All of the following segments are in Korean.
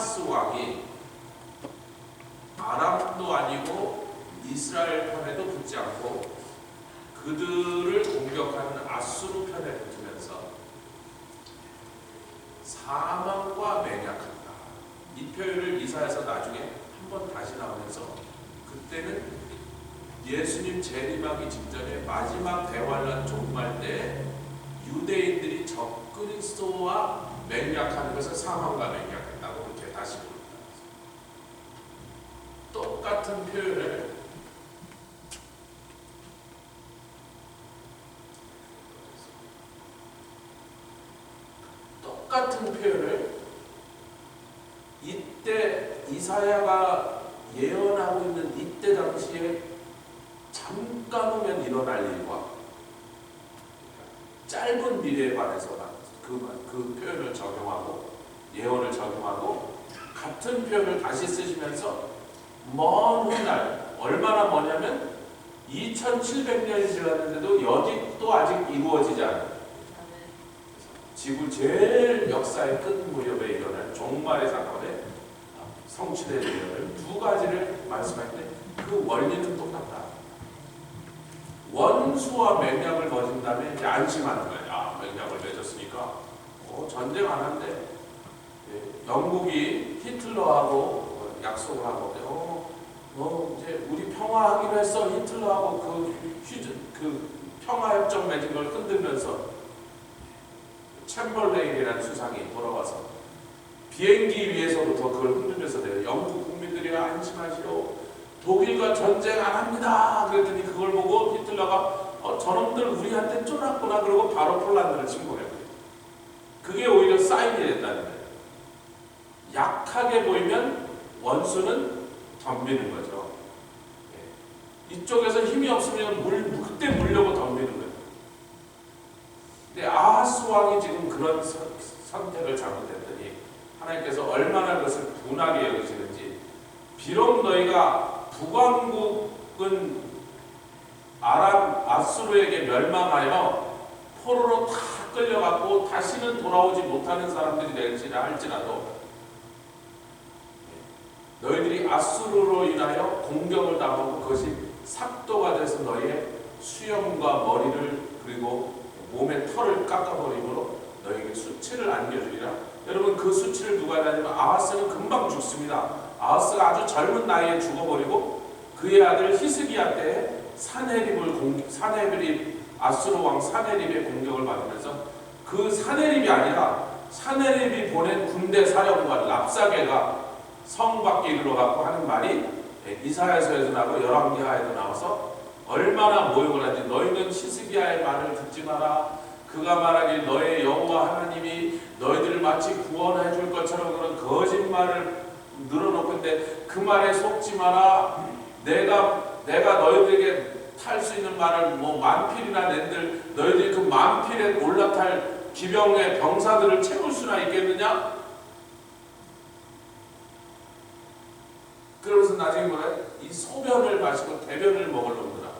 아하스 왕이 아람도 아니고 이스라엘 편에도 붙지 않고 그들을 공격하는 아수르 편에 붙으면서 사망과 맹약한다. 이 표현을 이사야서 나중에 한번 다시 나오면서 그때는 예수님 재림하기 직전에 마지막 대환란 종말 때 유대인들이 적그리스도와 맹약하는 것을 사망과 맹약했다고 이렇게 다시 부릅니다. 똑같은 표현을 이때 이사야가 예언하고 있는 이때 당시에 잠깐 후면 일어날 일과 짧은 미래에 관해서만 그 표현을 적용하고 예언을 적용하고 같은 표현을 다시 쓰시면서 먼 훗날, 얼마나 머냐면 2700년이 지났는데도 여직도 아직 이루어지지 않은 지구 제일 역사의 끝 무렵에 일어날 종말의 사건에 성취된 예언을 두 가지를 말씀하는데 그 원리는 똑같다. 원수와 맹약을 맺은 다음에 이제 안심하는 거야. 야, 맹약을 맺었으니까 전쟁 안 한대. 영국이 히틀러하고 약속을 하고 이제 우리 평화하기로 했어. 히틀러하고 그 평화협정 맺은 걸 흔들면서 챔벌레인이라는 수상이 돌아와서 비행기 위에서부터 그걸 흔들면서 내요. 영국 국민들이 안심하시오. 독일과 전쟁 안 합니다. 그랬더니 그걸 보고 히틀러가 저놈들 우리한테 쫄았구나. 그러고 바로 폴란드를 침공해버려요. 그게 오히려 사인이 됐다는 거예요. 약하게 보이면 원수는 덤비는 거죠. 이쪽에서 힘이 없으면 그때 물려고 덤비는 거예요. 근데 아하스 왕이 지금 그런 선택을 잘못했더니 하나님께서 얼마나 그것을 분하게 여기시는지, 비록 너희가 북왕국은 아수르에게 멸망하여 포로로 다 끌려가고 다시는 돌아오지 못하는 사람들이 될지라 할지라도 너희들이 아수르로 인하여 공격을 당하고 그것이 삭도가 돼서 너희의 수염과 머리를 그리고 몸의 털을 깎아버림으로 너희에게 수치를 안겨주리라. 여러분, 그 수치를 누가 하냐면 아하스는 금방 죽습니다. 아하스가 아주 젊은 나이에 죽어버리고 그의 아들 히스기야 때 사네립 아수르 왕 사네립의 공격을 받으면서 그 사네립이 아니라 사네립이 보낸 군대 사령관 랍사게가 성 밖에 이르러가고 하는 말이 이사야서에도 나오고 열왕기하에도 나와서 얼마나 모욕을 하지. 너희는 히스기야의 말을 듣지 마라. 그가 말하길 너의 여호와 하나님이 너희들을 마치 구원해 줄 것처럼 그런 거짓말을 늘어놓고 있는데 그 말에 속지 마라. 내가 너희들에게 탈 수 있는 말을 만필이나 낸들 너희들이 그 만필에 올라탈 기병의 병사들을 채울 수나 있겠느냐? 그러면서 나중에 뭐래? 이 소변을 마시고 대변을 먹을 놈들아.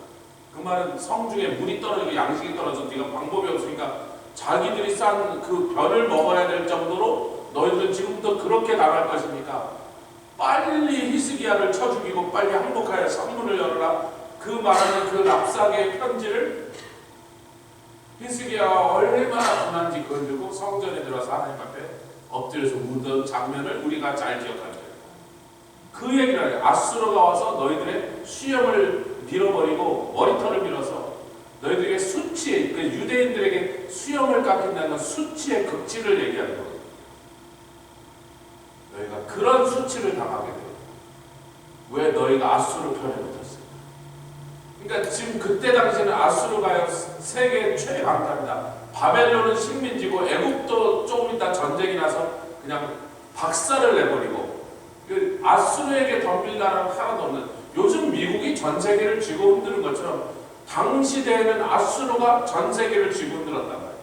그 말은 성중에 물이 떨어지고 양식이 떨어져서 네가 방법이 없으니까 자기들이 싼 그 변을 먹어야 될 정도로 너희들은 지금부터 그렇게 당할 것이니까 빨리 히스기야를 쳐 죽이고 빨리 항복하여 성문을 열어라. 그 말하는 그 랍사게의 편지를 히스기야가 얼마나 분한지 건들고 성전에 들어와서 하나님 앞에 엎드려서 묻은 장면을 우리가 잘 기억합니다. 그 얘기를 해요. 아수르가 와서 너희들의 수염을 밀어버리고 머리털을 밀어서 너희들에게 수치, 그 유대인들에게 수염을 깎인다는 수치의 극치를 얘기하는 거예요. 너희가 그런 수치를 당하게 돼요. 왜? 너희가 아수르 편에 붙었어요. 그러니까 지금 그때 당시에는 아수르가 세계 최강자입니다. 바벨론은 식민지고 애국도 조금 있다 전쟁이 나서 그냥 박살을 내버리고 아수르에게 덤빌 나라는 하나도 없는, 요즘 미국이 전 세계를 쥐고 흔드는 것처럼 당시대에는 아수르가 전 세계를 쥐고 흔들었단 말이에요.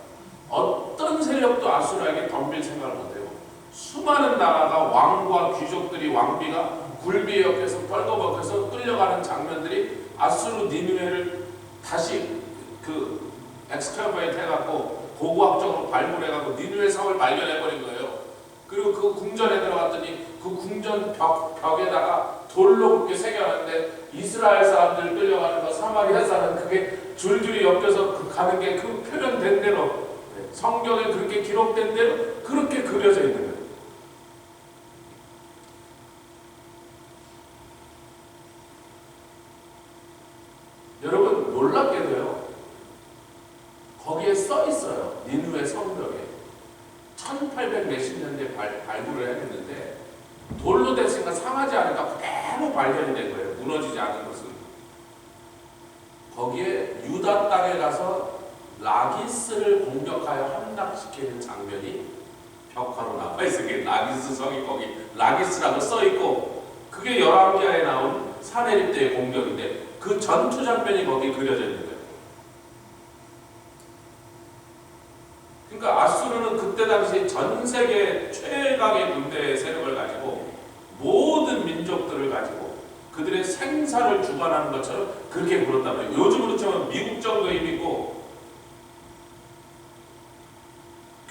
어떤 세력도 아수르에게 덤빌 생각을 못해요. 수많은 나라가 왕과 귀족들이 왕비가 굴비에 옆에서 뻘거벗겨서 끌려가는 장면들이 아수르 니느웨를 다시 그 엑스카베이트 해갖고 고고학적으로 발굴해갖고 니느웨 성을 발견해버린 거예요. 그리고 그 궁전에 들어갔더니 그 궁전 벽에다가 돌로 그렇게 새겨놨는데 이스라엘 사람들 끌려가는 거 사마리아 사람 그게 줄줄이 엮여서 가는 게 그 표현된 대로 성경에 그렇게 기록된 대로 그렇게 그려져 있는 거예요. 여러분 놀랍게도요. 거기에 써 있어요. 니느웨 성벽에 1800 몇십 년대에 발굴을 했는데 돌로 됐으니까 상하지 않으니까 그대로 발견이 된 거예요. 무너지지 않은 것은. 거기에 유다 땅에 가서 라기스를 공격하여 함락시키는 장면이 벽화로 나와 있어요. 그게 라기스 성이 거기 라기스라고 써 있고 그게 열왕기하에 나온 사내립 때의 공격인데 그 전투 장면이 거기 그려져 있는 거예요. 그러니까 아수르는 그때 당시 전 세계 최강의 군대 세력을 가지고 모든 민족들을 가지고 그들의 생사를 주관하는 것처럼 그렇게 굴었단 말이에요. 요즘으로 치면 미국 정도의 힘이 있고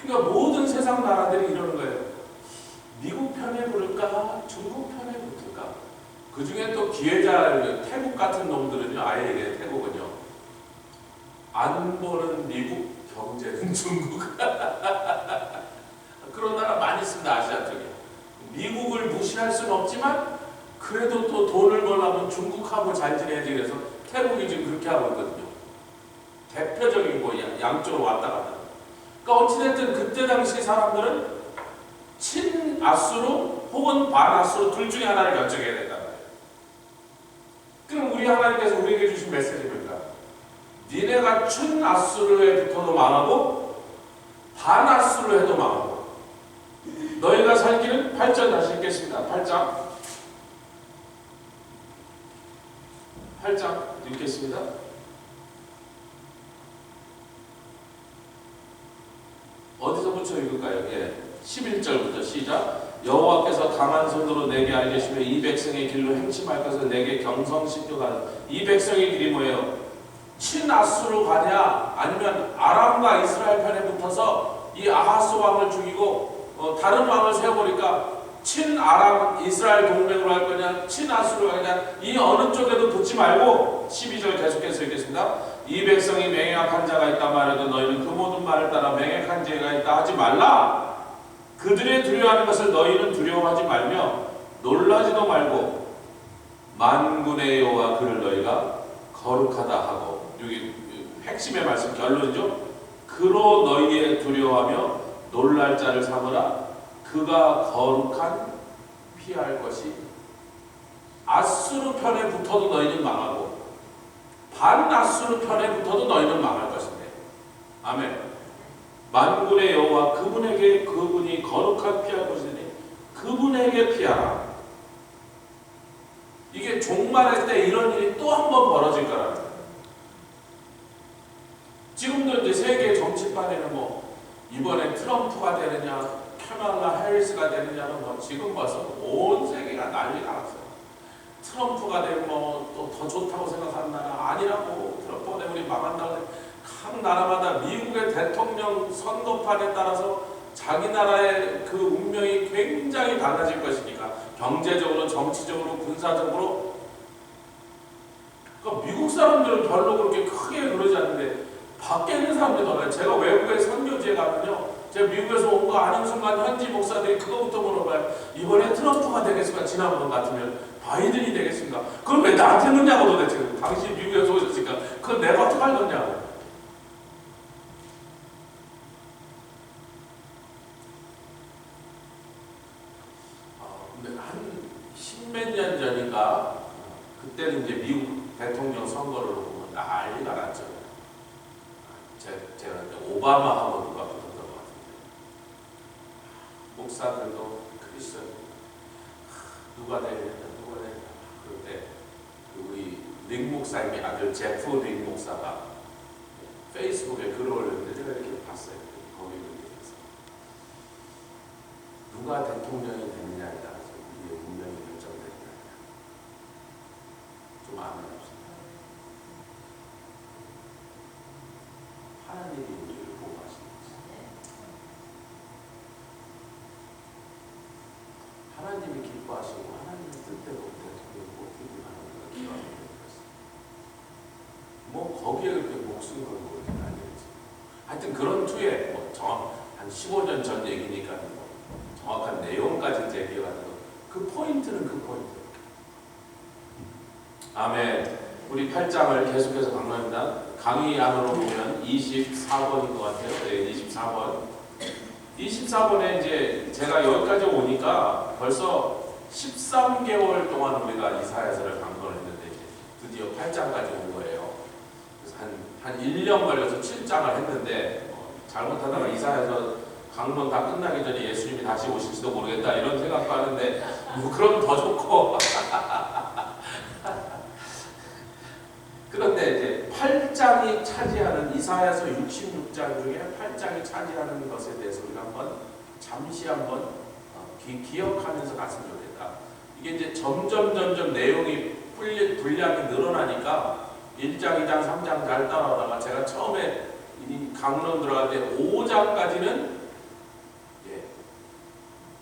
그러니까 모든 세상 나라들이 이러는 거예요. 미국 편에 붙을까? 중국 편에 붙을까? 그 중에 또 기회자 태국 같은 놈들은요. 아예 이래 태국은요. 안 보는 미국, 경제는 중국. 그런 나라 많이 있습니다. 아시아 쪽에. 미국을 무시할 수는 없지만 그래도 또 돈을 벌려면 중국하고 잘 지내야지 그래서 태국이 지금 그렇게 하고 있거든요. 대표적인 거 양쪽으로 왔다 갔다. 그러니까 어찌됐든 그때 당시 사람들은 친아수르 혹은 반아수르 둘 중에 하나를 결정해야 된다. 그럼 우리 하나님께서 우리에게 주신 메시지입니다. 니네가 친아수르에 붙어도 망하고 반아수르 해도 망하고 너희가 살 길은 8절 다시 읽겠습니다. 8장 읽겠습니다. 어디서부터 읽을까요? 예. 11절부터 시작. 여호와께서 강한 손으로 내게 알리시며 이 백성의 길로 행침할 것을 내게 경성시켜가는 이 백성의 길이 뭐예요? 친아수르 가냐 아니면 아람과 이스라엘 편에 붙어서 이 아하스 왕을 죽이고 다른 왕을 세워보니까 친아람 이스라엘 동맹으로 할 거냐 친아수르 가냐 이 어느 쪽에도 붙지 말고 12절 계속해서 읽겠습니다. 이 백성이 맹약한 자가 있다 말해도 너희는 그 모든 말을 따라 맹약한 자가 있다 하지 말라. 그들의 두려워하는 것을 너희는 두려워하지 말며 놀라지도 말고 만군의 여호와 그를 너희가 거룩하다 하고 여기 핵심의 말씀 결론이죠. 그로 너희의 두려워하며 놀랄 자를 삼으라. 그가 거룩한 피할 것이 아수르 편에 붙어도 너희는 망하고 반아수르 편에 붙어도 너희는 망할 것인데 아멘. 만군의 여호와 그분에게 그분이 거룩한 피할 것이니 그분에게 피하라. 이게 종말할 때 이런 일이 또 한 번 벌어질 거라는 거예요. 지금도 이제 세계 정치판에는 뭐 이번에 트럼프가 되느냐 카말라 해리스가 되느냐는 뭐 지금 벌써 온 세계가 난리가 났어요. 트럼프가 되면 뭐 또 더 좋다고 생각하는 나라 아니라고 트럼프가 되면 우리 망한다고 각 나라마다 미국의 대통령 선거판에 따라서 자기 나라의 그 운명이 굉장히 달라질 것이니까 경제적으로 정치적으로 군사적으로 그러니까 미국 사람들은 별로 그렇게 크게 그러지 않는데 밖에 있는 사람들이 달라요. 제가 외국에 선교지에 가면요 제가 미국에서 온 거 아닌 순간 현지 목사들이 그거부터 물어봐요. 이번에 트럼프가 되겠습니까? 지난번 같으면 바이든이 되겠습니까? 그걸 왜 나한테 묻냐고 도대체. 당신 미국에서 오셨으니까 그건 내가 어떻게 할 거냐고. 근데 한 십몇 년 전인가 그때는 이제 미국 대통령 선거를 보면 난리가 났죠. 제가 오바마하고 누가 붙었던 것 같은데 목사들도 크리스천 누가 되냐 그럴 때 우리 릭 목사님의 아들 제프 릭 목사가 페이스북에 글을 올렸는데 제가 이렇게 봤어요. 거기를 이렇게 누가 대통령이 되느냐에 따라서 우리의 운명이 결정된다. 좀 아멘합시다. 하나님이 우리를 보호하시는 것입니다. 기뻐하시고 하나님의 뜻대로 대통령이 뽑히기를 바랍니다. 기도하는 거였어요. 뭐 거기에 그렇게 목숨 걸고 그러진 아니겠지. 하여튼 그런 투에 한 15년 전 얘기니까 뭐 정확한 내용까지 제 기억 안 나고 그 포인트는 그 포인트. 아멘. 우리 8장을 계속해서 강론합니다. 강의 안으로 보면 24번인 것 같아요. 네, 24번. 24번에 이제 제가 여기까지 오니까 벌써 13개월 동안 우리가 이사야서를 강론했는데 이제 드디어 8장까지 온 거예요. 그래서 한 1년 걸려서 7장을 했는데 잘못하다가 이사야서 강론 다 끝나기 전에 예수님이 다시 오실지도 모르겠다 이런 생각도 하는데 뭐 그럼 더 좋고 그런데 이제 8장이 차지하는 이사야서 66장 중에 8장이 차지하는 것에 대해서 우리가 잠시 한번 기억하면서 갔으면 좋겠다. 이게 이제 점점 내용이 분량이 늘어나니까 1장, 2장, 3장 잘 따라오다가 제가 처음에 이 강론 들어갈 때 5장까지는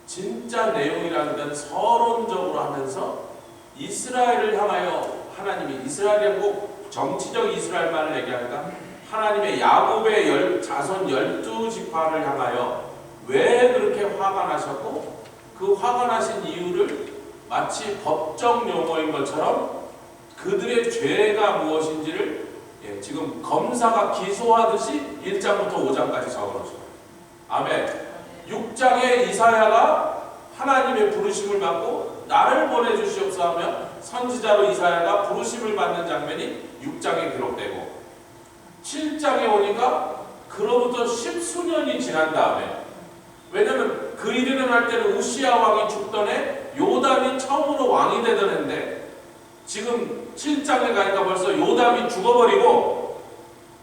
진짜 내용이라는 건 서론적으로 하면서 이스라엘을 향하여 하나님이 이스라엘이 꼭 정치적 이스라엘만을 얘기하니까 하나님의 야곱의 자손 12지파를 향하여 왜 그렇게 화가 나셨고 그 화가 나신 이유를 마치 법정 용어인 것처럼 그들의 죄가 무엇인지를 지금 검사가 기소하듯이 1장부터 5장까지 적어놓으셨어요. 아멘. 6장에 이사야가 하나님의 부르심을 받고 나를 보내주시옵소서 하며 선지자로 이사야가 부르심을 받는 장면이 6장에 기록되고 7장에 오니까 그로부터 10수년이 지난 다음에 왜냐하면 그 일이 일어날 때는 우시야 왕이 죽던 해 요담이 처음으로 왕이 되던 해인데 지금 7장에 가니까 벌써 요담이 죽어버리고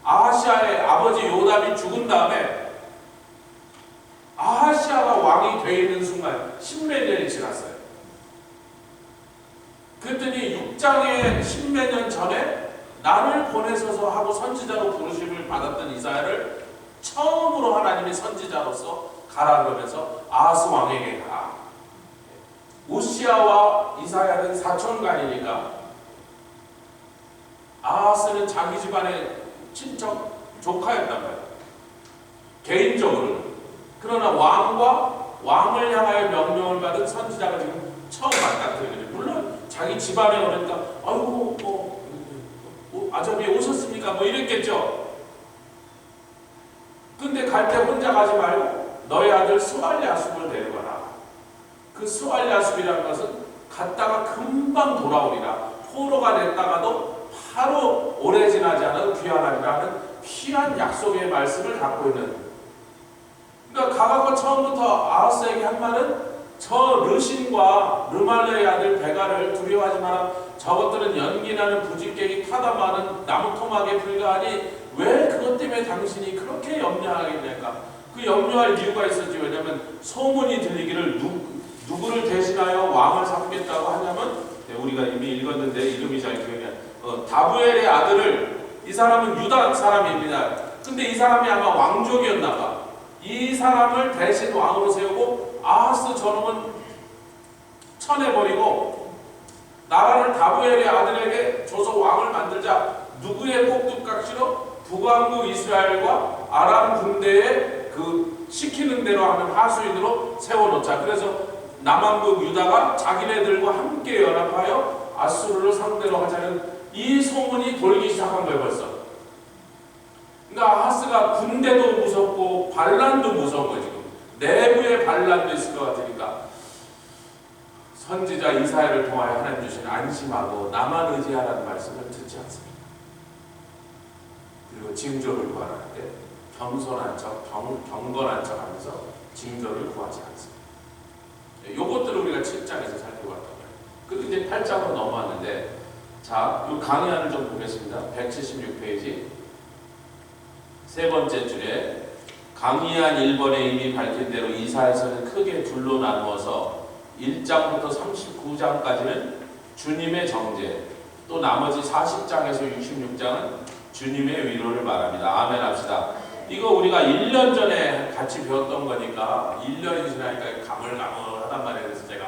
아하시아의 아버지 요담이 죽은 다음에 아하시아가 왕이 되어 있는 순간 10몇 년이 지났어요. 그랬더니 6장에 10몇 년 전에 나를 보내셔서 하고 선지자로 부르심을 받았던 이사야를 처음으로 하나님이 선지자로서 가라 그러면서 아하스 왕에게 가. 우시야와 이사야는 사촌간이니까 아하스는 자기 집안의 친척 조카였단 말이에요. 개인적으로는. 그러나 왕을 향하여 명령을 받은 선지자가 지금 처음 맞닥뜨리거든요. 물론 자기 집안에 오니까 아이고 아저비 오셨습니까? 뭐 이랬겠죠. 근데 갈 때 혼자 가지 말고 너희 아들 스왈랴숲을 데려가라. 그 스왈랴숲이라는 것은 갔다가 금방 돌아오리라. 포로가 됐다가도 바로 오래 지나지 않아도 귀환하리라는 귀한 약속의 말씀을 갖고 있는. 그러니까 가가고 처음부터 아하스에게 한 말은 저 르신과 르말레의 아들 베가를 두려워하지 마라. 저것들은 연기나는 부직갱이 타다 많은 나무 토막에 불과하니 왜 그것 때문에 당신이 그렇게 염려하겠냐까. 그 염려할 이유가 있었지. 왜냐하면 소문이 들리기를 누구를 대신하여 왕을 삼겠다고 하냐면 우리가 이미 읽었는데 이름이 잘 기억이 안 나요. 다부엘의 아들을 이 사람은 유다 사람입니다. 근데 이 사람이 아마 왕족이었나 봐. 이 사람을 대신 왕으로 세우고 아하스 저놈은 쳐내버리고 나라를 다부엘의 아들에게 줘서 왕을 만들자. 누구의 꼭두각시로 북왕국 이스라엘과 아람 군대의 그 시키는 대로 하는 하수인으로 세워놓자. 그래서 남왕국 유다가 자기네들과 함께 연합하여 아수르를 상대로 하자는 이 소문이 돌기 시작한 거예요 벌써. 그러니까 아하스가 군대도 무섭고 반란도 무서운 거예요. 지금 내부에 반란도 있을 것 같으니까 선지자 이사야를 통하여 하나님 주신 안심하고 나만 의지하라는 말씀을 듣지 않습니다. 그리고 징조를 구하라는데 겸손한 척, 경건한 척 하면서 징조를 구하지 않습니다. 요것들을 우리가 7장에서 살펴봤단 말이에요. 그리고 이제 8장으로 넘어왔는데 자, 이 강의안을 좀 보겠습니다. 176페이지 세 번째 줄에 강의안 1번에 이미 밝힌 대로 이사야서는 크게 둘로 나누어서 1장부터 39장까지는 주님의 정죄, 또 나머지 40장에서 66장은 주님의 위로를 말합니다. 아멘 합시다. 이거 우리가 1년 전에 같이 배웠던 거니까 1년이 지나니까 가물가물하단 말이에요. 그래서 제가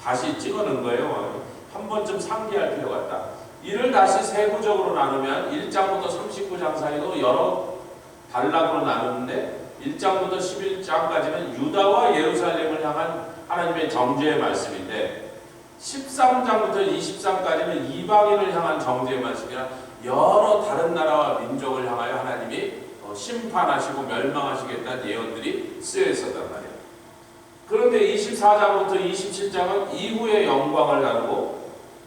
다시 찍어놓은 거예요. 한 번쯤 상기할 필요가 있다. 이를 다시 세부적으로 나누면 1장부터 39장 사이도 여러 단락으로 나누는데 1장부터 11장까지는 유다와 예루살렘을 향한 하나님의 정죄의 말씀인데 13장부터 23장까지는 이방인을 향한 정죄의 말씀이라 여러 다른 나라와 민족을 향하여 하나님이 심판하시고 멸망하시겠다는 예언들이 쓰여 있었단 말이에요. 그런데 24장부터 27장은 이후의 영광을 다루고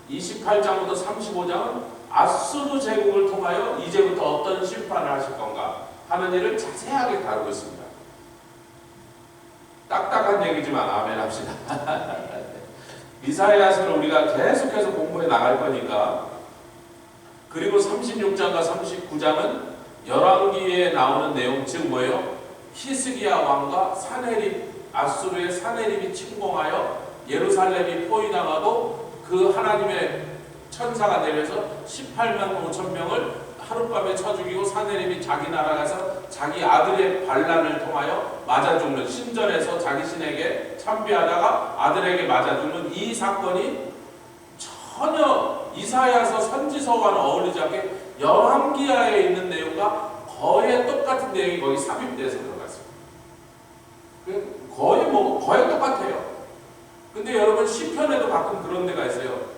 28장부터 35장은 아수르 제국을 통하여 이제부터 어떤 심판을 하실 건가 하는 일을 자세하게 다루고 있습니다. 딱딱한 얘기지만 아멘 합시다. 이사야서를 우리가 계속해서 공부해 나갈 거니까. 그리고 36장과 39장은 열왕기에 나오는 내용, 즉 뭐예요? 히스기야 왕과 아수르의 사네립이 침공하여 예루살렘이 포위당하고 그 하나님의 천사가 내려서 18만 5천 명을 하룻밤에 쳐 죽이고 사네립이 자기 나라 가서 자기 아들의 반란을 통하여 맞아 죽는, 신전에서 자기 신에게 참배하다가 아들에게 맞아 죽는 이 사건이 전혀 이사야서 선지서와는 어울리지 않게 열왕기하에 있는 내용과 거의 똑같은 내용이 거기 삽입돼서 들어갔습니다. 거의 똑같아요. 근데 여러분 시편에도 가끔 그런 데가 있어요.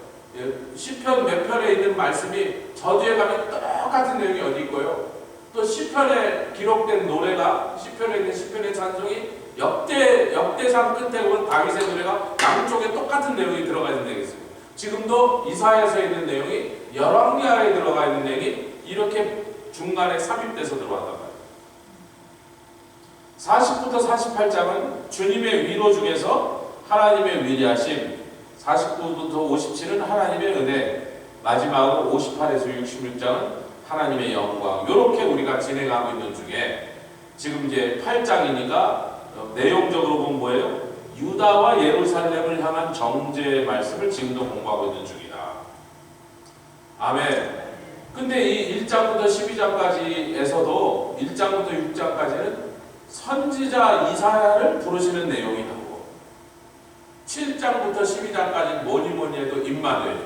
시편 몇 편에 있는 말씀이 저주에 가면 똑같은 내용이 어디 있고요. 또 시편에 기록된 노래가 시편에 있는 시편의 찬송이 역대상 끝에 보면 다윗의 노래가 양쪽에 똑같은 내용이 들어가 있는 데가 있어요. 지금도 이사야서에 있는 내용이 열왕기하에 들어가 있는 내용이 이렇게 중간에 삽입돼서 들어왔단 말이에요. 40부터 48장은 주님의 위로 중에서 하나님의 위대하심, 49부터 57은 하나님의 은혜, 마지막으로 58에서 66장은 하나님의 영광. 이렇게 우리가 진행하고 있는 중에 지금 이제 8장이니까 내용적으로 보면 뭐예요? 유다와 예루살렘을 향한 정죄의 말씀을 지금도 공부하고 있는 중이다. 아멘. 근데 이 1장부터 12장까지에서도 1장부터 6장까지는 선지자 이사야를 부르시는 내용이 나오고 7장부터 12장까지는 뭐니 해도 임마누엘,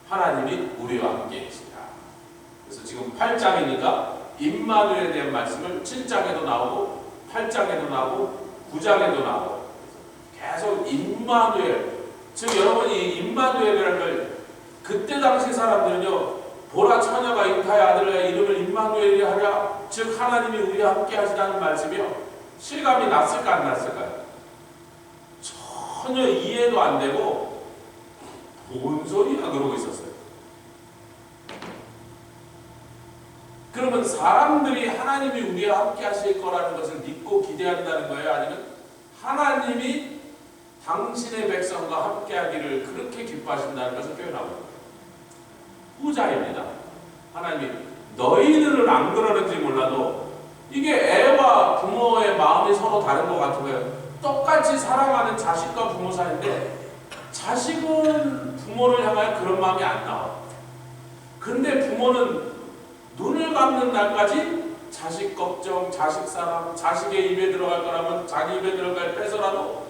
하나님이 우리와 함께 계시다. 그래서 지금 8장이니까 임마누엘에 대한 말씀을 7장에도 나오고 8장에도 나오고 9장에도 나오고 계속 임마누엘, 즉 여러분 이 임마누엘이라는 걸 그때 당시 사람들은요, 보라 처녀가 잉타의 아들의 이름을 임마누엘이 하랴, 즉 하나님이 우리와 함께 하시다는 말씀이요, 실감이 났을까 안 났을까요? 전혀 이해도 안 되고 뭔 소리야 그러고 있었어요. 그러면 사람들이 하나님이 우리와 함께 하실 거라는 것을 믿고 기대한다는 거예요? 아니면 하나님이 당신의 백성과 함께 하기를 그렇게 기뻐하신다는 것을 표현하고 있는 거예요? 후자입니다. 하나님이 너희들은 안 그러는지 몰라도 이게 애와 부모의 마음이 서로 다른 것 같은 거예요. 똑같이 사랑하는 자식과 부모 사이인데 자식은 부모를 향하여 그런 마음이 안 나와. 근데 부모는 눈을 감는 날까지 자식 걱정, 자식 사랑, 자식의 입에 들어갈 거라면 자기 입에 들어갈 뺏어라도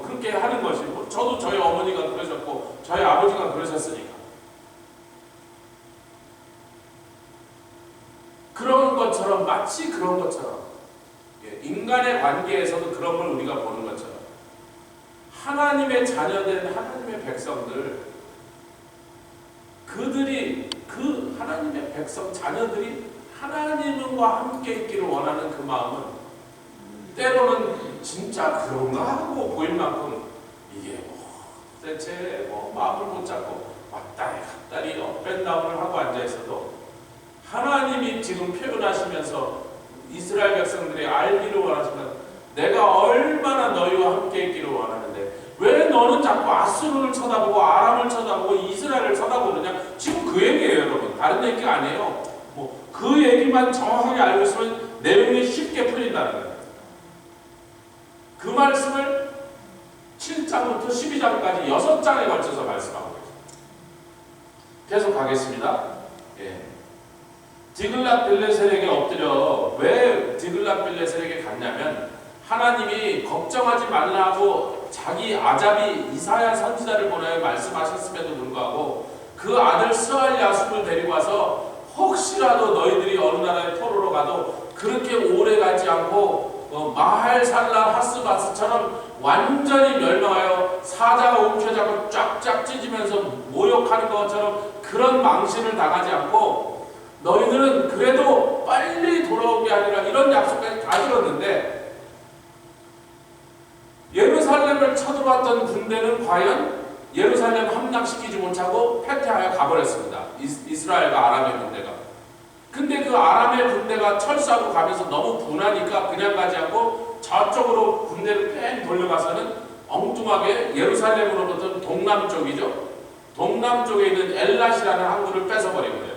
그렇게 하는 것이고, 저도 저희 어머니가 그러셨고 저희 아버지가 그러셨으니까 그런 것처럼, 마치 그런 것처럼 인간의 관계에서도 그런 걸 우리가 보는 것처럼 하나님의 자녀된 하나님의 백성들, 그들이 그 하나님의 백성 자녀들이 하나님과 함께 있기를 원하는 그 마음은 때로는 진짜 그런가 하고 보일 만큼 이게 대체 마음을 못 잡고 왔다리 갔다리 업앤다운을 하고 앉아있어도 하나님이 지금 표현하시면서 이스라엘 백성들이 알기를 원하시면 내가 얼마나 너희와 함께 있기를 원하는데 왜 너는 자꾸 아수르를 쳐다보고 아람을 쳐다보고 이스라엘을 쳐다보느냐. 지금 그 얘기예요 여러분. 다른 얘기가 아니에요. 그 얘기만 정확하게 알고 있으면 내용이 쉽게 풀린다는 거예요. 그 말씀을 7장부터 12장까지 6장에 걸쳐서 말씀하고 있습니다. 계속 가겠습니다. 디글랏 빌레셀에게 엎드려, 왜 디글랏 빌레셀에게 갔냐면 하나님이 걱정하지 말라고 자기 아잡이 이사야 선지자를 보내어 말씀하셨음에도 불구하고 그 아들 스알 야숲을 데리고 와서 혹시라도 너희들이 어느 나라에 포로로 가도 그렇게 오래 가지 않고 마할살라 하스바스처럼 완전히 멸망하여 사자가 움켜잡고 쫙쫙 찢으면서 모욕하는 것처럼 그런 망신을 당하지 않고 너희들은 그래도 빨리 돌아오게 하리라 이런 약속까지 다 들었는데 예루살렘을 쳐들어왔던 군대는 과연 예루살렘 함락시키지 못하고 패퇴하여 가버렸습니다. 이스라엘과 아람의 군대가. 근데 그 아람의 군대가 철수하고 가면서 너무 분하니까 그냥 가지 않고 저쪽으로 군대를 뺑 돌려가서는 엉뚱하게 예루살렘으로부터 동남쪽이죠. 동남쪽에 있는 엘랏이라는 항구를 뺏어버린 거예요.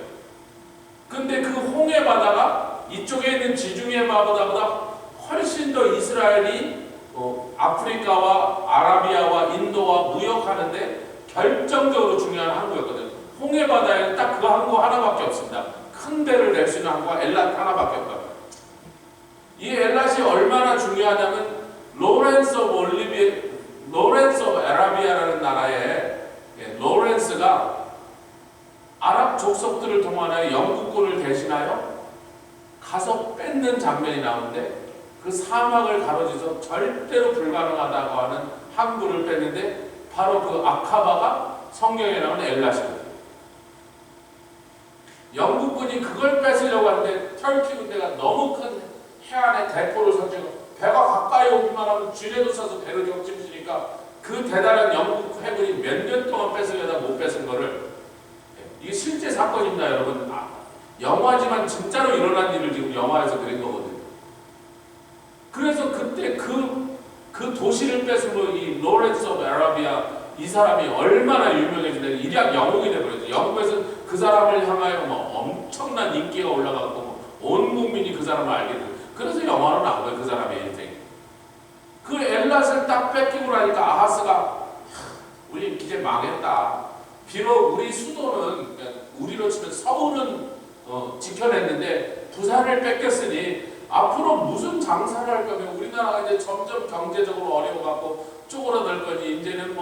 근데 그 홍해 바다가 이쪽에 있는 지중해 바다보다 훨씬 더 이스라엘이 아프리카와 아라비아와 인도와 무역하는데 결정적으로 중요한 항구였거든요. 홍해 바다에는 딱 그 항구 하나밖에 없습니다. 큰 배를 낼 수 있는 항구가 엘랏 하나밖에 없어요. 이 엘랏이 얼마나 중요하냐면 로렌스 오브 아라비아라는 나라의 로렌스가 아랍 족속들을 동원하여 영국군을 대신하여 가서 뺏는 장면이 나오는데 그 사막을 가로지서 절대로 불가능하다고 하는 항구를 뺐는데 바로 그 아카바가 성경에 나오는 엘랏이거든요. 영국군이 그걸 뺏으려고 하는데 터키 군대가 너무 큰 해안에 대포를 설치고 배가 가까이 오기만 하면 쥐레도 써서 배를 격침시키니까 그 대단한 영국 해군이 몇 년 동안 뺏으려다 못 뺏은 거를 이게 실제 사건입니다 여러분. 영화지만 진짜로 일어난 일을 지금 영화에서 그린 거거든요. 그래서 그때 그 도시를 뺏으로 이 로렌스 오브 아라비아 이 사람이 얼마나 유명해지는데 일약 영웅이 돼버렸죠. 영국에서 그 사람을 향하여 엄청난 인기가 올라갔고 온 국민이 그 사람을 알게 돼요. 그래서 영화로 나온 거예요. 그 사람의 인생이. 그 엘랏을 딱 뺏기고 나니까 아하스가 우리 이제 망했다. 비록 우리 수도는 우리로 치면 서울은 지켜냈는데 부산을 뺏겼으니 앞으로 무슨 장사를 할 거면 우리나라가 이제 점점 경제적으로 어려워갖고 쪼그라들 거니 이제는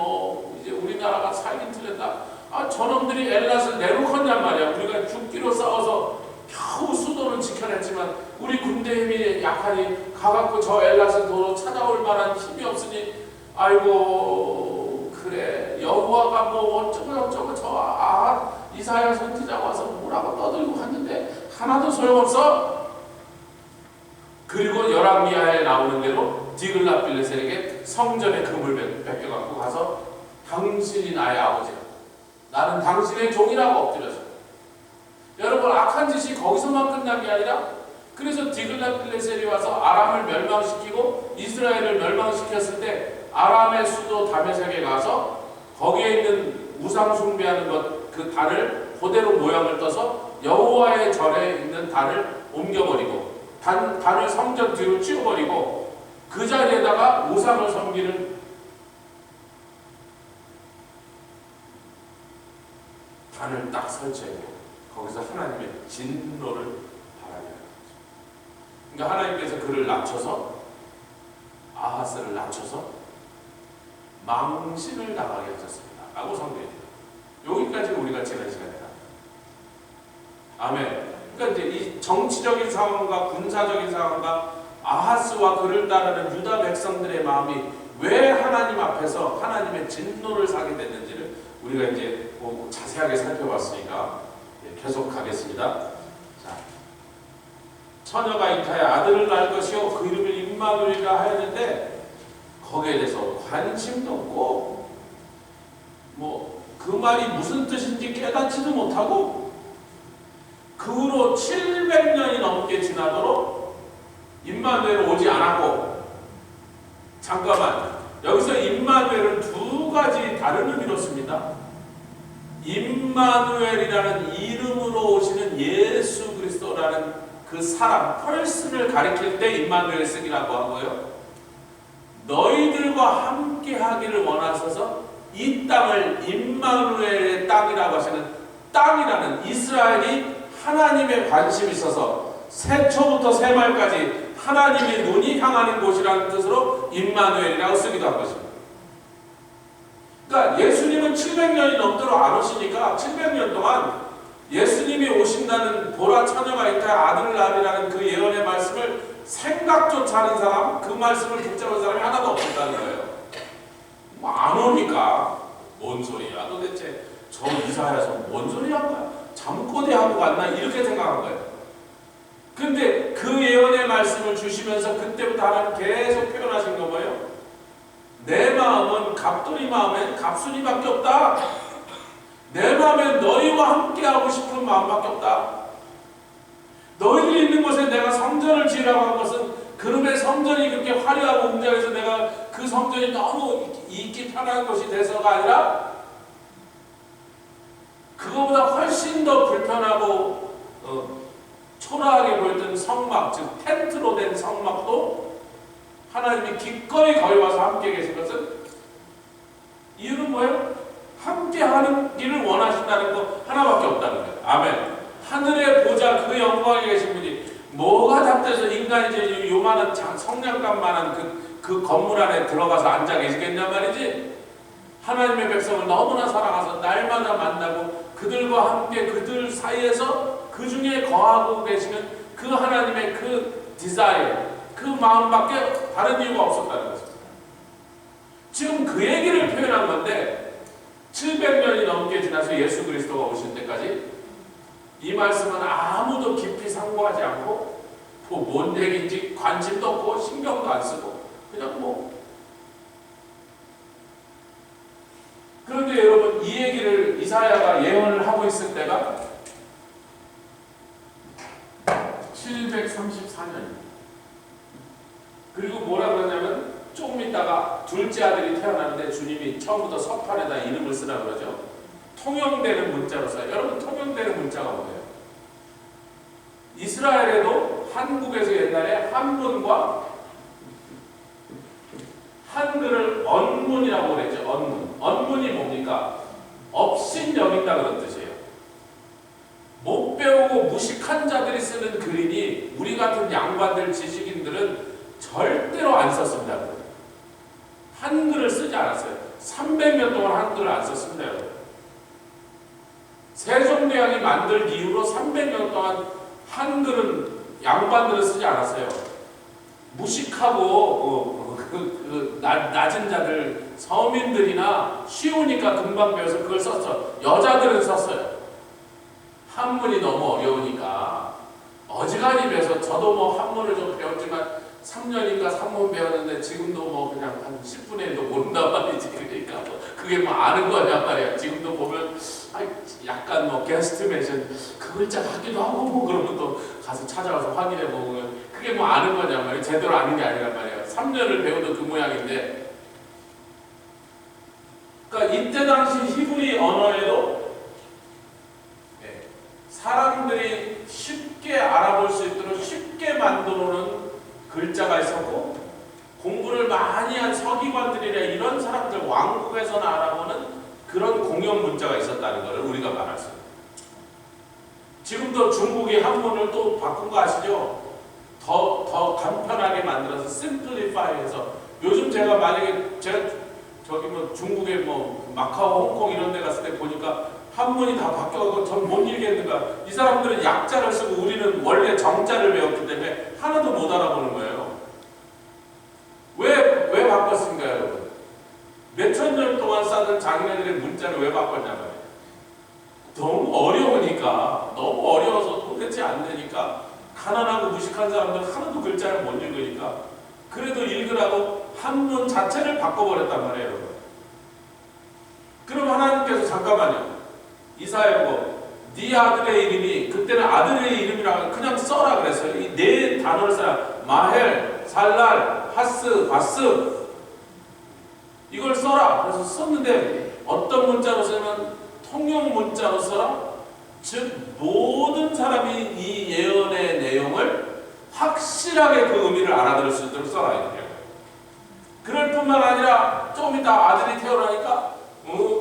이제 우리나라가 살긴 틀렸다. 저놈들이 엘랏을 내놓겠냔 말이야. 우리가 죽기로 싸워서 겨우 수도는 지켜냈지만 우리 군대 힘이 약하니 가갖고 저 엘랏을 도로 찾아올 만한 힘이 없으니 아이고 그래 여호와가 어쩌고 저 이사야 선지자가 와서 뭐라고 떠들고 갔는데 하나도 소용없어. 그리고 열왕기하에 나오는 대로 디글랏빌레셀에게 성전의 금을 뺏겨갖고 가서 당신이 나의 아버지라. 나는 당신의 종이라고 엎드려서. 여러분 악한 짓이 거기서만 끝난 게 아니라 그래서 디글랏빌레셀이 와서 아람을 멸망시키고 이스라엘을 멸망시켰을 때 아람의 수도 다메섹에 가서 거기에 있는 우상 숭배하는 그 단을 그대로 모양을 떠서 여호와의 절에 있는 단을 옮겨버리고 단을 성전 뒤로 치워버리고 그 자리에다가 우상을 섬기는 단을 딱 설치하고 거기서 하나님의 진노를 바라게 하는 거죠. 그러니까 하나님께서 그를 낮춰서 아하스를 낮춰서 망신을 당하게 하셨습니다. 라고 성경입니다. 여기까지 우리가 지난 시간이다. 아멘. 그러니까 이제 이 정치적인 상황과 군사적인 상황과 아하스와 그를 따르는 유다 백성들의 마음이 왜 하나님 앞에서 하나님의 진노를 사게 됐는지를 우리가 이제 자세하게 살펴봤으니까 계속 가겠습니다. 자, 처녀가 잉타에 아들을 낳을 것이요 그 이름을 임마누엘이라 하였는데 거기에 대해서 관심도 없고 그 말이 무슨 뜻인지 깨닫지도 못하고 그 후로 700년이 넘게 지나도록 임마누엘은 오지 않았고, 잠깐만 여기서 임마누엘은 두 가지 다른 의미로 씁니다. 임마누엘이라는 이름으로 오시는 예수 그리스도라는 그 사람 펄슨을 가리킬 때 임마누엘 쓰기라고 하고요, 너희들과 함께 하기를 원하셔서 이 땅을 임마누엘의 땅이라고 하시는 땅이라는 이스라엘이 하나님의 관심이 있어서 새초부터 새말까지 하나님의 눈이 향하는 곳이라는 뜻으로 임마누엘이라고 쓰기도 한 것입니다. 그러니까 예수님은 700년이 넘도록 안 오시니까 700년 동안 예수님이 오신다는 보라 처녀가 있다 아들을 낳으리라는 그 예언의 말씀을 생각조차 하는 사람, 그 말씀을 붙잡은 사람이 하나도 없었다는 거예요. 뭐 안 오니까 뭔 소리야 도대체, 저 이사야서 뭔 소리 한 거야, 잠꼬대 하고 갔나, 이렇게 생각한 거예요. 근데 그 예언의 말씀을 주시면서 그때부터 하나님 계속 표현하신 거 뭐예요? 내 마음은 갑돌이 마음엔 갑순이밖에 없다. 내 마음에 너희와 함께하고 싶은 마음밖에 없다. 너희들이 있는 곳에 내가 성전을 지으라고 한 것은 그룹의 성전이 그렇게 화려하고 웅장해서 내가 그 성전이 너무 있기 편한 곳이 돼서가 아니라 그거보다 훨씬 더 불편하고 초라하게 보였던 성막, 즉 텐트로 된 성막도 하나님이 기꺼이 거기 와서 함께 계신 것은 이유는 뭐예요? 함께 하는 길을 원하신다는 거 하나밖에 없다는 거예요. 아멘. 하늘에 보자 그 영광에 계신 분이 뭐가 답돼서 인간이 이제 요만한 성냥감만한 그 건물 안에 들어가서 앉아 계시겠냔 말이지. 하나님의 백성을 너무나 사랑해서 날마다 만나고 그들과 함께 그들 사이에서 그 중에 거하고 계시는 그 하나님의 그 디자인, 그 마음밖에 다른 이유가 없었다는 것입니다. 지금 그 얘기를 표현한 건데 700년이 넘게 지나서 예수 그리스도가 오실 때까지 이 말씀은 아무도 깊이 상고하지 않고 뭔 얘기인지 관심도 없고 신경도 안 쓰고 그냥 그런데 여러분, 이 얘기를 이사야가 예언을 하고 있을 때가 734년입니다. 그리고 뭐라 그러냐면 조금 있다가 둘째 아들이 태어나는데 주님이 처음부터 서판에다 이름을 쓰라 그러죠. 통용되는 문자로 써요. 여러분, 통용되는 문자가 뭐예요? 이스라엘에도 한국에서 옛날에 한문과 한글을 언문이라고 그랬죠. 언문이 뭡니까? 업신 여긴다 그런 뜻이에요. 못 배우고 무식한 자들이 쓰는 글이니 우리 같은 양반들, 지식인들은 절대로 안 썼습니다. 한글을 쓰지 않았어요. 300년 동안 한글을 안 썼습니다. 세종대왕이 만들 이후로 300년 동안 한글은 양반들은 쓰지 않았어요. 무식하고 낮은 자들, 서민들이나 쉬우니까 금방 배워서 그걸 썼죠. 여자들은 썼어요. 한문이 너무 어려우니까 어지간히 배워서, 저도 한문을 좀 배웠지만 3년인가 3문 배웠는데 지금도 그냥 한 10분의 1도 모른단 말이지. 그러니까 그게 아는 거냐 말이야. 지금도 보면 약간 게스트 메션 그 글자 같기도 하고 그러면 또 가서 찾아가서 확인해 보면 그게 아는 거냐 말이야. 제대로 아는 게 아니란 말이야. 3년을 배워도 그 모양인데, 그러니까 이때 당시 히브리 언어에도 사람들이 쉽게 알아볼 수 있도록 쉽게 만들어 놓은 글자가 있었고, 공부를 많이 한 서기관들이나 이런 사람들, 왕국에서는 알아보는 그런 공용 문자가 있었다는 것을 우리가 말할 수 있습니다. 지금도 중국이 한문을 또 바꾼 거 아시죠? 더 간편하게 만들어서 심플리파이해서, 요즘 제가 만약에 중국에 마카오, 홍콩 이런 데 갔을 때 보니까 한문이 다 바뀌어서 전 못 읽겠는가. 이 사람들은 약자를 쓰고 우리는 원래 정자를 배웠기 때문에 하나도 못 알아보는 거예요. 왜 바꿨습니까, 여러분? 몇천 년 동안 쌓던 자기네들의 문자를 왜 바꿨냐 말이에요. 너무 어려우니까, 너무 어려워서 도대체 안 되니까, 가난하고 무식한 사람들 하나도 글자를 못 읽으니까, 그래도 읽으라고 한문 자체를 바꿔버렸단 말이에요, 여러분. 그럼 하나님께서 잠깐만요. 이사야 보고 네 아들의 이름이, 그때는 아들의 이름이라고 그냥 써라 그랬어요. 이 네 단어를 써라. 마헬, 살랄, 하스, 바스, 이걸 써라. 그래서 썼는데 어떤 문자로 쓰면 통용 문자로 써라. 즉 모든 사람이 이 예언의 내용을 확실하게 그 의미를 알아들을 수 있도록 써라 이거예요. 그럴 뿐만 아니라 조금 이따 아들이 태어나니까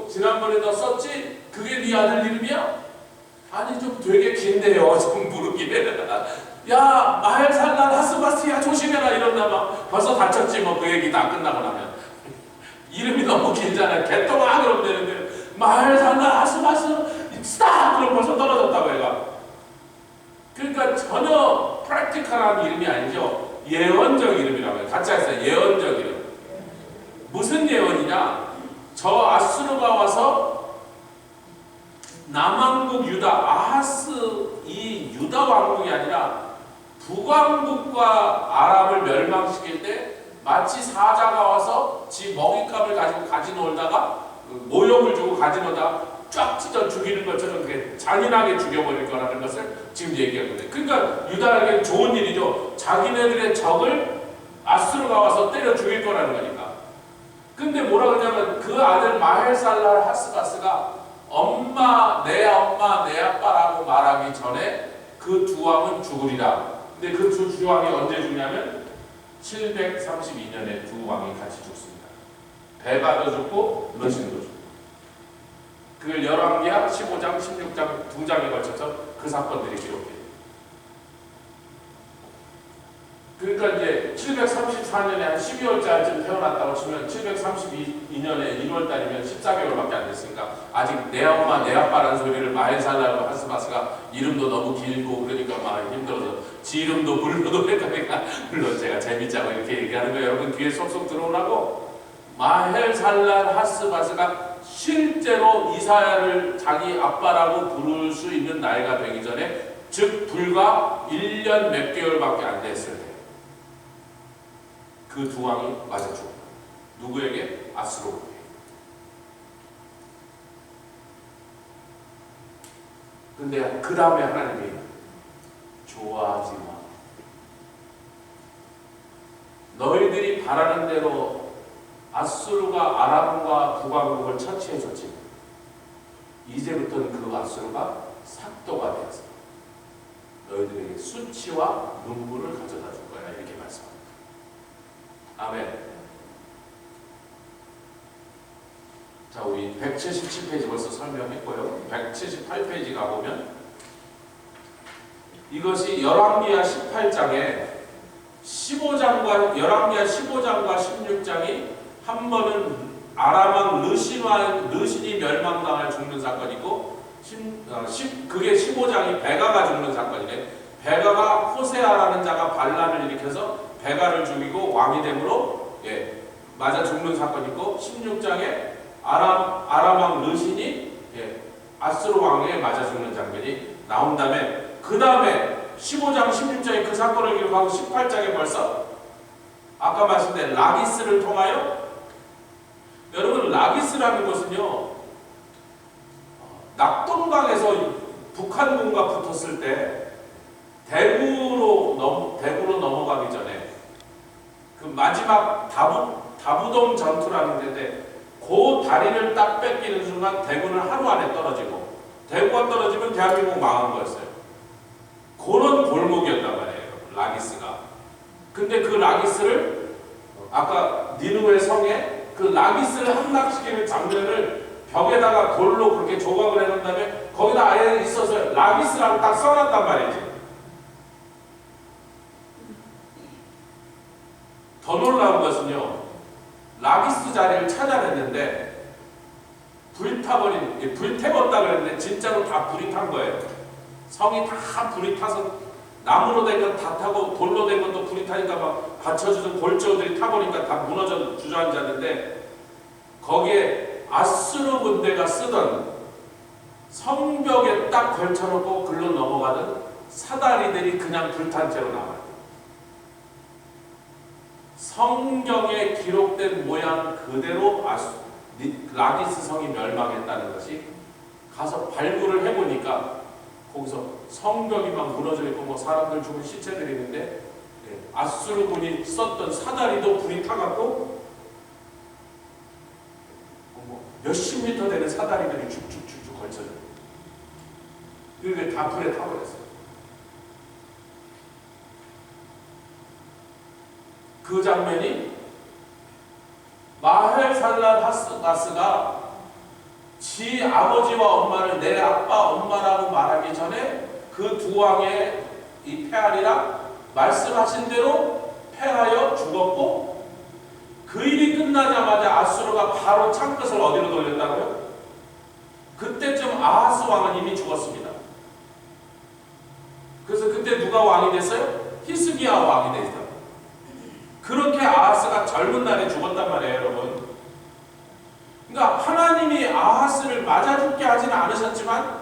지난번에 너 썼지? 그게 네 아들 이름이야? 아니 좀 되게 긴데요. 좀 모르기는. 야 마헬살랄 하스바스야 조심해라 이런다 막 벌써 다쳤지 뭐 그 얘기 다 끝나고 나면 이름이 너무 길잖아. 개똥아 그러면 되는데 마헬살랄 하스바스 스탑 그럼 벌써 떨어졌다고 얘가. 그러니까 전혀 프랙티컬한 이름이 아니죠. 예언적 이름이라고 해요. 같이 하세요. 예언적 이름. 무슨 예언이냐? 저 아수르가 와서 남왕국 유다 아하스 이 유다 왕국이 아니라 북왕국과 아람을 멸망시킬 때 마치 사자가 와서 지 먹잇감을 가지고 가지 놀다가 모욕을 주고 가지 놀다가 쫙 찢어 죽이는 것처럼 그렇게 잔인하게 죽여버릴 거라는 것을 지금 얘기하거든요. 그러니까 유다에게 좋은 일이죠. 자기네들의 적을 아수르가 와서 때려 죽일 거라는 거니까. 근데 뭐라 그러냐면 그 아들 마헬살랄 하스바스가 엄마 내 아빠라고 말하기 전에 그 두 왕은 죽으리라. 근데 그 두 왕이 언제 죽냐면 732년에 두 왕이 같이 죽습니다. 베바도 죽고 르신도 죽고. 그걸 열왕기하 15장, 16장 두 장에 걸쳐서 그 사건들이 기록돼요. 그러니까 이제 734년에 한 12월달쯤 태어났다고 치면 732년에 1월달이면 14개월밖에 안 됐으니까 아직 내 엄마 내 아빠라는 소리를 마헬살랄로 하스바스가 이름도 너무 길고 그러니까 막 힘들어서 지 이름도 불러도 헷갈리니까 물론 제가 재밌자고 이렇게 얘기하는 거예요. 여러분 귀에 쏙쏙 들어오라고. 마헬살랄 하스바스가 실제로 이사야를 자기 아빠라고 부를 수 있는 나이가 되기 전에 즉 불과 1년 몇 개월밖에 안 됐을 때 그 두 왕이 맞아 죽었다. 누구에게? 아수르에게. 근데 그 다음에 하나님이 좋아하지 마. 너희들이 바라는 대로 아수르가 아람과 북왕국을 처치해줬지. 이제부터는 그 아수르가 삭도가 되어서 너희들에게 수치와 눈물을 가져다 줄 거야. 이렇게 말씀합니다. 아멘. 자, 우리 177페이지 벌써 설명했고요. 178페이지 가보면 이것이 열왕기하 18장에 열왕기하 15장과 16장이 한 번은 아람왕 르신이 멸망당할 죽는 사건이고 그게 15장이 베가가 죽는 사건이래. 베가가 호세아라는 자가 반란을 일으켜서 베가를 죽이고 왕이 되므로 맞아 죽는 사건이고 16장에 아람왕 르신이 아수르 왕에 맞아 죽는 장면이 나온 다음에 그 다음에 15장 16장에 그 사건을 기록하고 18장에 벌써 아까 말씀드린 라기스를 통하여 여러분 라기스라는 것은요 낙동강에서 북한군과 붙었을 때 대구로 넘어가기 전에 그 마지막 다부동 전투라는 데인데 그 다리를 딱 뺏기는 순간 대구는 하루 안에 떨어지고 대구가 떨어지면 대한민국 망한 거였어요. 그런 골목이었단 말이에요. 라기스가. 근데 그 라기스를 아까 니누의 성에 그 라기스를 함락시키는 장면을 벽에다가 돌로 그렇게 조각을 해놓은 다음에 거기다 아예 있어서 라기스라고 딱 써놨단 말이지. 더 놀라운 것은요. 라기스 자리를 찾아냈는데 불태웠다 그랬는데 진짜로 다 불이 탄 거예요. 성이 다 불이 타서 나무로 된 건 다 타고 돌로 된 것도 불이 타니까 막 받쳐주던 골조들이 타보니까 다 무너져 주저앉았는데 거기에 아수르 군대가 쓰던 성벽에 딱 걸쳐놓고 글로 넘어가던 사다리들이 그냥 불탄 채로 남아요. 성경에 기록된 모양 그대로 라기스 성이 멸망했다는 것이 가서 발굴을 해보니까 거기서 성벽이 막 무너져 있고 뭐 사람들 죽은 시체들이 있는데 아수르 군이 썼던 사다리도 불이 타갖고 몇십 미터 되는 사다리들이 쭉쭉쭉쭉 걸쳐져. 그게 다 불에 타버렸어요. 그 장면이 마헬살랄 하스바스가 지 아버지와 엄마를 내 아빠 엄마라고 말하기 전에 그 두 왕의 이 페알이라 말씀하신 대로 패하여 죽었고, 그 일이 끝나자마자 아수르가 바로 창끝을 어디로 돌렸다고요? 그때쯤 아하스 왕은 이미 죽었습니다. 그래서 그때 누가 왕이 됐어요? 히스기야 왕이 됐어요. 그렇게 아하스가 젊은 날에 죽었단 말이에요, 여러분. 그러니까 하나님이 아하스를 맞아 죽게 하지는 않으셨지만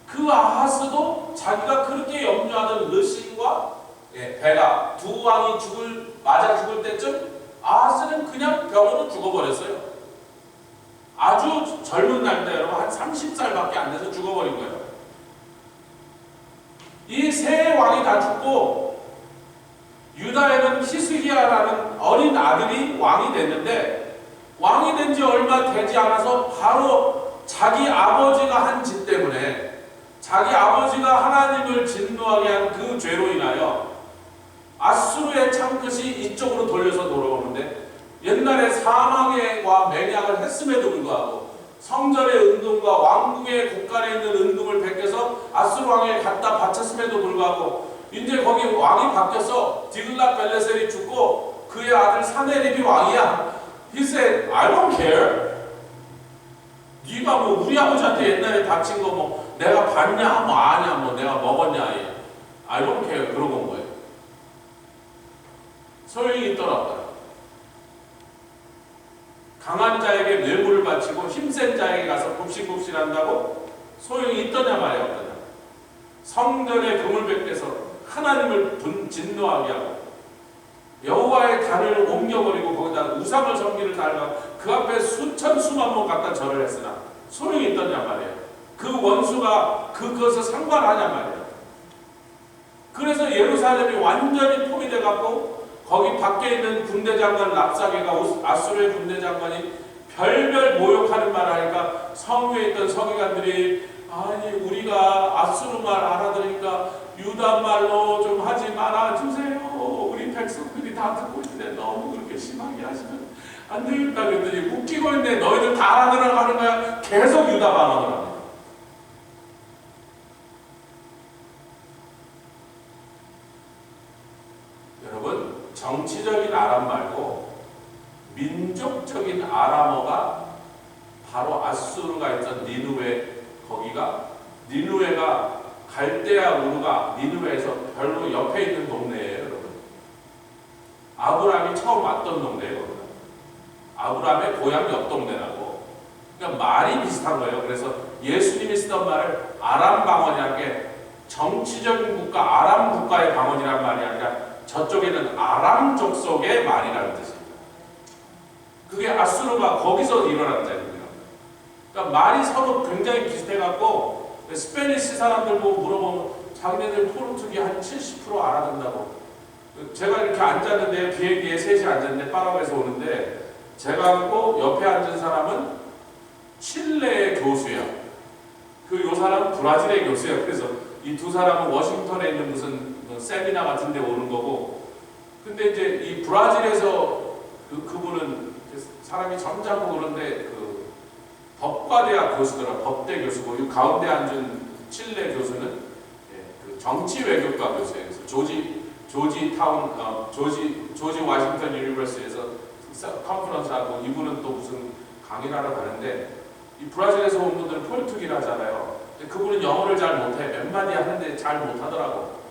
그 아하스도 자기가 그렇게 염려하던 르신과 베가 두 왕이 맞아 죽을 때쯤 아하스는 그냥 병으로 죽어버렸어요. 아주 젊은 날 때 여러분 한 30살밖에 안 돼서 죽어버린 거예요. 이 세 왕이 다 죽고 유다에는 히스기야라는 어린 아들이 왕이 됐는데, 왕이 된 지 얼마 되지 않아서 바로 자기 아버지가 한 짓 때문에, 자기 아버지가 하나님을 진노하게 한 그 죄로 인하여 아수르의 창끝이 이쪽으로 돌려서 돌아오는데, 옛날에 사망과 맹약을 했음에도 불구하고 성전의 은금과 왕궁의 곳간에 있는 은금을 베껴서 아수르 왕에게 갖다 바쳤음에도 불구하고 이제 거기 왕이 바뀌어서 디글랏 벨레셀이 죽고 그의 아들 사네립이 왕이야. He said, I don't care. 네가 뭐 우리 아버지한테 옛날에 바친 거 뭐 내가 봤냐 뭐 아냐 뭐 내가 먹었냐, I don't care. 그러고 온 거예요. 소용이 있더라. 강한 자에게 뇌물을 바치고 힘센 자에게 가서 굽신굽신한다고 소용이 있더냐 말이야, 없더냐. 성전에 금을 베껴서 하나님을 진노하게 하고 여호와의 단을 옮겨버리고 거기다 우상을 섬기는 달과 그 앞에 수천 수만 번 갖다 절을 했으나 소용이 있더냐 말이에요. 그 원수가 그것을 상관하냐 말이에요. 그래서 예루살렘이 완전히 포위돼 갖고 거기 밖에 있는 군대 장관 랍사게가 아수르의 군대 장관이 별별 모욕하는 말을 하니까 성읍에 있던 서기관들이, 아니 우리가 아수르 말 알아들으니까 유다 말로 좀 하지 말아 주세요. 우리 백성들이 다 듣고 있는데 너무 그렇게 심하게 하시면 안 되겠다 그랬더니 웃기고 있는데 너희들 다 알아들어가는 거야. 계속 유다 반언을 합니다. 여러분, 정치적인 아람 말고 민족적인 아람어가 바로 아수르가 있던 니누웨, 거기가 니누웨가 갈대아 우르가 니누웨에서 별로 옆에 있는 동네예요, 여러분. 아브라함이 처음 왔던 동네예요. 아브라함의 고향 옆 동네라고. 그러니까 말이 비슷한 거예요. 그래서 예수님이 쓰던 말을 아람 방언이라는 게 정치적인 국가, 아람 국가의 방언이란 말이 아니라 저쪽에는 아람 족속의 말이라는 뜻입니다. 그게 아수르가 거기서 일어났다는 거예요. 그러니까 말이 서로 굉장히 비슷해갖고 스페니시 사람들 보고 물어보면 자기네들 포르투기 한 70% 알아듣는다고. 제가 이렇게 앉았는데 비행기에 셋이 앉았는데 파라과에서 오는데 제가 하고 옆에 앉은 사람은 칠레의 교수야. 요 사람은 브라질의 교수야. 그래서 이 두 사람은 워싱턴에 있는 무슨 세미나 같은 데 오는 거고, 근데 이제 이 브라질에서 그분은 사람이 점잖고 그런데 법과대학 교수더라. 법대 교수고, 이 가운데 앉은 칠레 교수는 그 정치 외교과 교수예요. 그래서 조지 워싱턴 유니버시티에서 컨퍼런스하고, 이분은 또 무슨 강의를 하러 가는데, 이 브라질에서 온 분들은 포르투기를 하잖아요. 근데 그분은 영어를 잘 못해. 몇 마디 하는데 잘 못하더라고.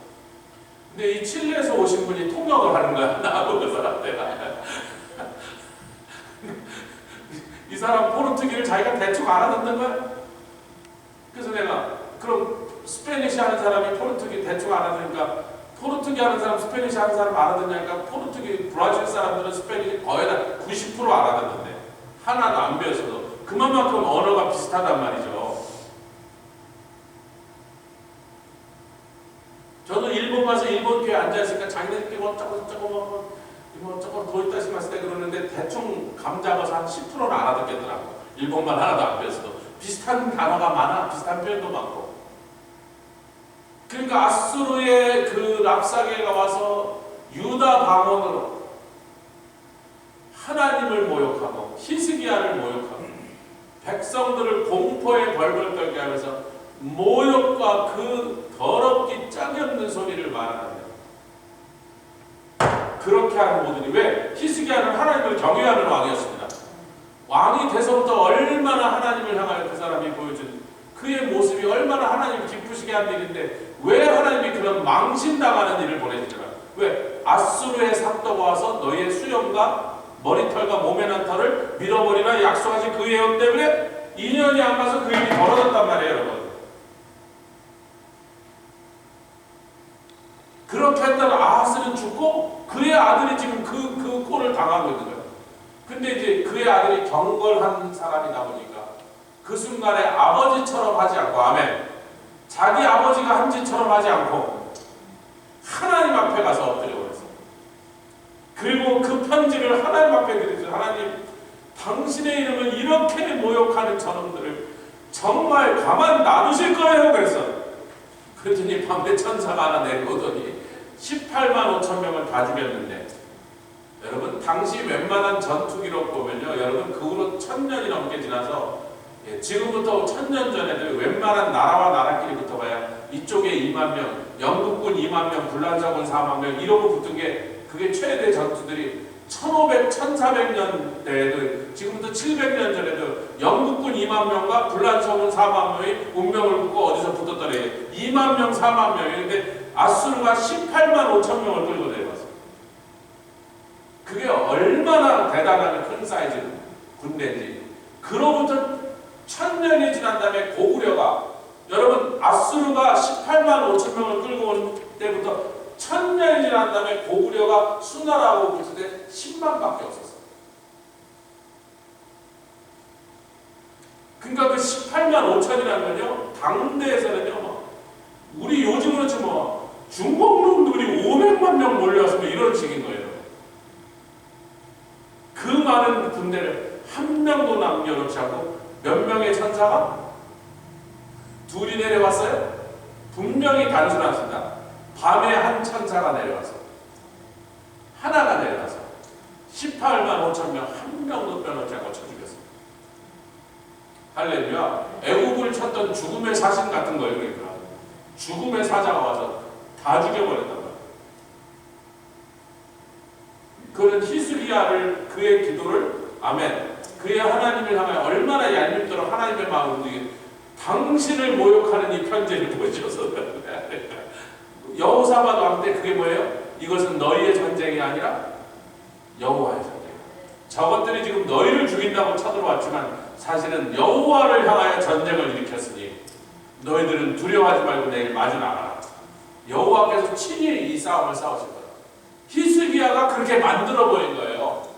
근데 이 칠레에서 오신 분이 통역을 하는 거야. 나하고 그 사람한테. 이 사람 포르투기를 자기가 대충 알아듣는 거야. 그래서 내가, 그럼 스페니시 하는 사람이 포르투기 대충 알아듣으니까 포르투기 하는 사람, 스페니시 하는 사람 알아듣냐니까 포르투기, 브라질 사람들은 스페니시 거의 다 90% 알아듣는데 하나도 안 배웠어도 그만큼 언어가 비슷하단 말이죠. 저도 일본 가서 일본 교회에 앉아있으니까 자기네들끼리 뭐 저거 더 있다 싶었을 때 그러는데 대충 감 잡아서 한 10%는 알아듣겠더라고. 일본말 하나도 안 배웠어도. 비슷한 단어가 많아. 비슷한 표현도 많고. 그러니까 아수르의 그 랍사게가 와서 유다 방언으로 하나님을 모욕하고 히스기야를 모욕하고 백성들을 공포에 벌벌 떨게 하면서 모욕과 그 더럽기 짝이 없는 소리를 말하는 그렇게 하는 모든이 왜? 히스기야는 하나님을 경외하는 왕이었습니다. 왕이 돼서부터 얼마나 하나님을 향하여 그 사람이 보여준 그의 모습이 얼마나 하나님을 기쁘시게 한 일인데 왜 하나님이 그런 망신당하는 일을 보내주잖아. 왜? 아수르의 삭도가 와서 너희의 수염과 머리털과 몸에 난 털을 밀어버리라 약속하신 그 예언 때문에 2년이 안 가서 그 일이 벌어졌단 말이에요, 여러분. 그렇게 했다가 아하스는 죽고 그의 아들이 지금 그 꼴을 당하고 있는 거예요. 근데 이제 그의 아들이 경건한 사람이다 보니까 그 순간에 아버지처럼 하지 않고, 아멘, 자기 아버지가 한 짓처럼 하지 않고 하나님 앞에 가서 엎드려 버렸어요. 그리고 그 편지를 하나님 앞에 드렸어요. 하나님, 당신의 이름을 이렇게 모욕하는 저놈들을 정말 가만 놔두실 거예요? 그랬더니 밤에 천사가 하나 내려오더니 18만 5천 명을 다 죽였는데, 여러분 당시 웬만한 전투 기록 보면요, 여러분 그 후로 1000년이 넘게 지나서 지금부터 1000년 전에도 웬만한 나라와 나라끼리 붙어봐야 이쪽에 2만 명, 영국군 2만 명, 불란서군 4만 명 이러고 붙은 게 그게 최대 전투들이 1500, 1400년대에도 지금부터 700년 전에도 영국군 2만 명과 불란서군 4만 명이 운명을 긋고 어디서 붙었더래. 2만 명, 4만 명인데 아수르가 18만 5천 명을 끌고 내려왔어요. 그게 얼마나 대단한 큰 사이즈 군대인지. 그로부터 1000년이 지난 다음에 고구려가, 여러분 아수르가 18만 5천 명을 끌고 온 때부터 1000년이 지난 다음에 고구려가 수나라하고 붙을 때 10만밖에 없었어요. 그러니까 그 18만 5천이라는 건요, 당대에서는요, 우리 요즘으로 치면 중국 놈들이 500만 명 몰려와서 이런 식인 거예요. 그 많은 군대를 한 명도 남겨놓지 않고 몇 명의 천사가? 둘이 내려왔어요? 분명히 단순하십니다. 밤에 한 천사가 내려와서, 하나가 내려와서 18만 5천 명 한 명도 빼놓지 않고 쳐 죽였어요. 할렐루야. 애국을 쳤던 죽음의 사신 같은 거예요. 그러니까 죽음의 사자가 와서 다 죽여버렸단 말이에요. 그는 히스기야를, 그의 기도를, 아멘, 그의 하나님을 향하여 얼마나 얄밉도록 하나님의 마음을 움직이게, 당신을 모욕하는 이 편지를 보여줘서 여호사밧 왕 때 그게 뭐예요? 이것은 너희의 전쟁이 아니라 여호와의 전쟁. 저것들이 지금 너희를 죽인다고 쳐들어왔지만 사실은 여호와를 향하여 전쟁을 일으켰으니 너희들은 두려워하지 말고 내일 마주 나가라. 여호와께서 친히 이 싸움을 싸우실 거다. 히스기야가 그렇게 만들어버린 거예요.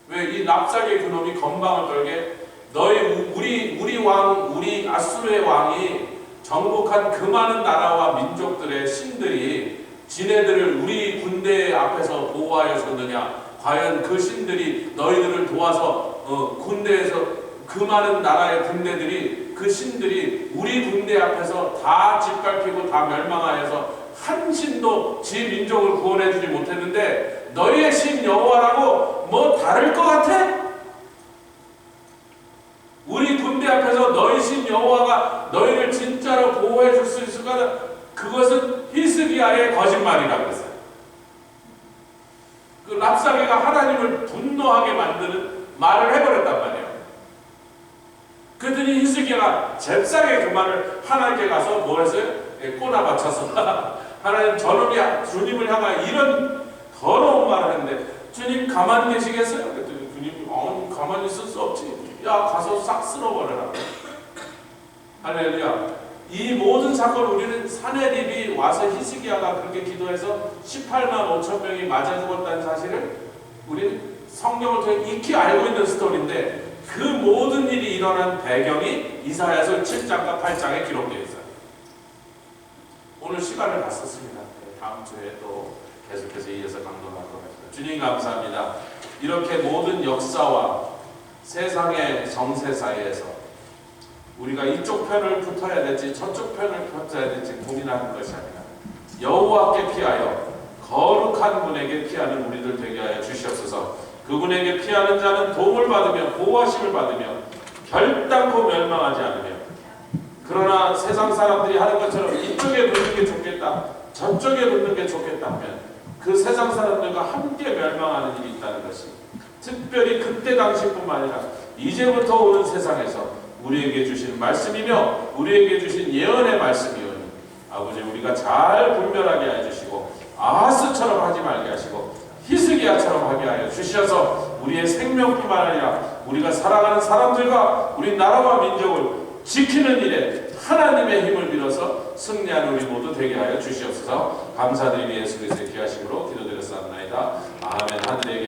왜? 이 랍사게 그놈이 건방을 떨게 우리 왕, 우리 아수르의 왕이 정복한 그 많은 나라와 민족들의 신들이 지네들을 우리 군대 앞에서 보호하여 줬느냐? 과연 그 신들이 너희들을 도와서 군대에서 그 많은 나라의 군대들이, 그 신들이 우리 군대 앞에서 다 짓밟히고 다 멸망하여서 한 신도 지 민족을 구원해주지 못했는데 너희의 신 여호와라고 뭐 다를 것 같아? 우리 군대 앞에서 너희 신 여호와가 너희를 진짜로 보호해 줄 수 있을까? 그것은 히스기야의 거짓말이라고 했어요. 그 랍사게가 하나님을 분노하게 만드는 말을 해버렸단 말이에요. 그랬더니 히스기야가 잽싸게 그 말을 하나님께 가서 뭘 했어요? 꼬나 맞춰서 하나님, 저놈이 주님을 향하여 이런 더러운 말을 했는데 주님 가만히 계시겠어요? 그랬더니 주님이 가만히 있을 수 없지. 야, 가서 싹 쓸어버려라. 할렐루야. 이 모든 사건을 우리는 사내립이 와서 히스기야가 그렇게 기도해서 18만 5천 명이 맞아 죽었다는 사실을 우리는 성경을 통해 익히 알고 있는 스토리인데, 그 모든 일이 일어난 배경이 이사야서 7장과 8장에 기록되어 있어요. 오늘 시간을 다 썼습니다. 다음 주에 또 계속해서 이어서 강론하도록 하겠습니다. 주님 감사합니다. 이렇게 모든 역사와 세상의 정세 사이에서 우리가 이쪽 편을 붙어야 될지 저쪽 편을 붙어야 될지 고민하는 것이 아니라 여호와께 피하여 거룩한 분에게 피하는 우리들 되게 하여 주시옵소서. 그분에게 피하는 자는 도움을 받으며 보호하심을 받으며 결단코 멸망하지 않으며 그러나 세상 사람들이 하는 것처럼 이쪽에 붙는 게 좋겠다, 저쪽에 붙는 게 좋겠다 하면 그 세상 사람들과 함께 멸망하는 일이 있다는 것이, 특별히 그때 당시뿐만 아니라 이제부터 오는 세상에서 우리에게 주신 말씀이며 우리에게 주신 예언의 말씀이오니 아버지, 우리가 잘 분별하게 해주시고 아하스처럼 하지 말게 하시고 히스기야처럼 하게 하여 주셔서 우리의 생명뿐만 아니라 우리가 살아가는 사람들과 우리 나라와 민족을 지키는 일에 하나님의 힘을 빌어서 승리하는 우리 모두 되게 하여 주시옵소서. 감사드리며 예수 그리스도의 귀하심으로 기도드렸사옵나이다. 아멘. 하늘에